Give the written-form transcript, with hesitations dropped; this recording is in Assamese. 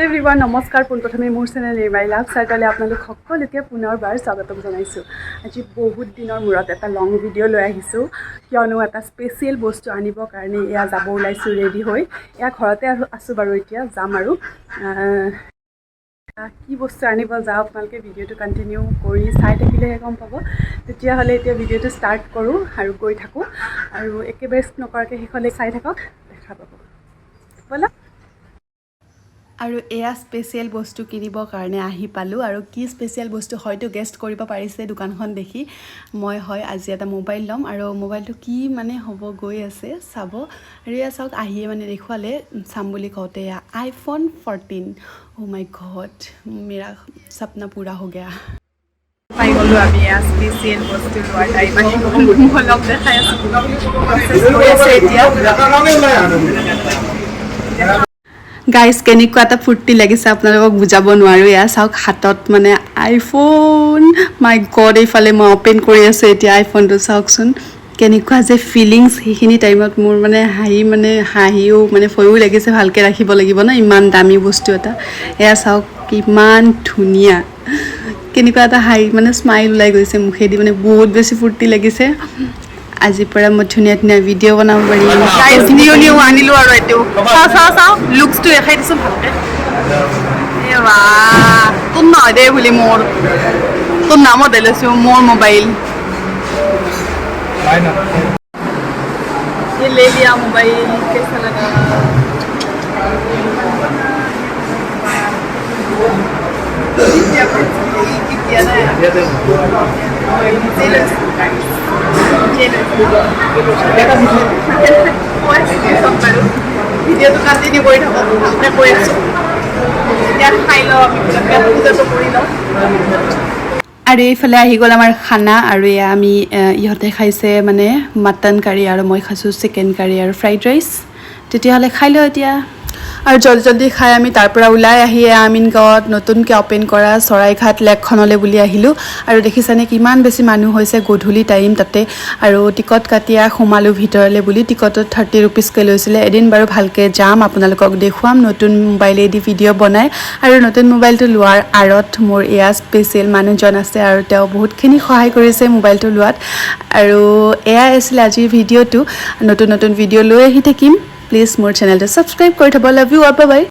এভৰিৱান নমস্কাৰ পোনপ্ৰথমে মোৰ চেনেল নিৰ্মাই লাভ চাৰ্কলে আপোনালোক সকলোকে পুনৰবাৰ স্বাগতম জনাইছোঁ। আজি বহুত দিনৰ মূৰত এটা লং ভিডিঅ' লৈ আহিছোঁ, কিয়নো এটা স্পেচিয়েল বস্তু আনিবৰ কাৰণে এয়া যাব ওলাইছোঁ ৰেডি হৈ। এয়া ঘৰতে আছোঁ বাৰু, এতিয়া যাম আৰু কি বস্তু আনিব যাওঁ আপোনালোকে ভিডিঅ'টো কণ্টিনিউ কৰি চাই থাকিলেহে গম পাব। তেতিয়াহ'লে এতিয়া ভিডিঅ'টো ষ্টাৰ্ট কৰোঁ আৰু গৈ থাকোঁ, আৰু একেবাৰে স্কিপ নকৰাকৈ শেষলৈ চাই থাকক, দেখা পাব ব'লা। আৰু এয়া স্পেচিয়েল বস্তু কিনিবৰ কাৰণে আহি পালোঁ। আৰু কি স্পেচিয়েল বস্তু হয়তো গেষ্ট কৰিব পাৰিছে দোকানখন দেখি। মই আজি এটা মোবাইল ল'ম, আৰু মোবাইলটো কি মানে হ'ব গৈ আছে চাব। আৰু এয়া চাওক, আহিয়ে মানে দেখুৱালে চাম বুলি কওঁতে এয়া iPhone 14। অ' মাই গড, মেৰা সপনা পুৰা হৈ গয়া। পাই গ'লোঁ আমি এয়া স্পেচিয়েল বস্তু লোৱাৰ টাইম আহি গ'ল। অলপ দেখাই আছোঁ এতিয়া গাইজ, কেনেকুৱা এটা ফূৰ্তি লাগিছে আপোনালোকক বুজাব নোৱাৰোঁ। এয়া চাওক, হাতত মানে আইফোন, মাই গড। এইফালে মই অ'পেন কৰি আছোঁ এতিয়া আইফোনটো, চাওকচোন কেনেকুৱা যে ফিলিংছ। সেইখিনি টাইমত মোৰ মানে হাঁহিও মানে ভয়ো লাগিছে, ভালকৈ ৰাখিব লাগিব ন, ইমান দামী বস্তু এটা। এয়া চাওক কিমান ধুনীয়া, কেনেকুৱা এটা মানে স্মাইল ওলাই গৈছে মুখেদি, মানে বহুত বেছি ফূৰ্তি লাগিছে। আজিৰ পৰা মই ধুনীয়া ধুনীয়া ভিডিঅ' বনাব পাৰিম। নিউ আনিলোঁ আৰু এইটো চাওঁ লুকছটো দেখাই দিছোঁ ভালকৈ। এ বাহ, তোৰ নহয় দে বুলি, তোৰ নামতে লৈছোঁ মোৰ মোবাইল। ये ले लिया मोबाइल, कैसा लगा? ভিডিঅ'টো কণ্টিনিউ কৰি থাকক, ভালকৈ কৈ আছোঁ। এতিয়া খাই লওঁ, আমি পেট পূজাটো কৰি লওঁ। আৰু এইফালে আহি গ'ল আমাৰ খানা, আৰু এয়া আমি ইহঁতে খাইছে মানে মাটন কাৰী, আৰু মই খাইছোঁ চিকেন কাৰী আৰু ফ্ৰাইড ৰাইচ। তেতিয়াহ'লে খাই লওঁ এতিয়া। আৰু জল্দি খাই আমি তাৰ পৰা ওলাই আহি আমিন গাঁৱত নতুনকৈ অ'পেন কৰা চৰাইঘাট লেকখনলৈ বুলি আহিলোঁ। আৰু দেখিছানে কিমান বেছি মানুহ হৈছে, গধূলি টাইম তাতে। আৰু টিকট কাটি সোমালোঁ ভিতৰলৈ বুলি। টিকটত 30 ৰুপিজকৈ লৈছিলে। এদিন বাৰু ভালকৈ যাম, আপোনালোকক দেখুৱাম নতুন মোবাইলেদি ভিডিঅ' বনাই। আৰু নতুন মোবাইলটো লোৱাৰ আঁৰত মোৰ এয়া স্পেচিয়েল মানুহজন আছে, আৰু তেওঁ বহুতখিনি সহায় কৰিছে মোবাইলটো লোৱাত। আৰু এয়াই আছিলে আজিৰ ভিডিঅ'টো। নতুন ভিডিঅ' লৈ আহি থাকিম। প্লিজ মোৰ চেনেলটো ছাবস্ক্ৰাইব কৰি থ'ব। Love you, bye bye.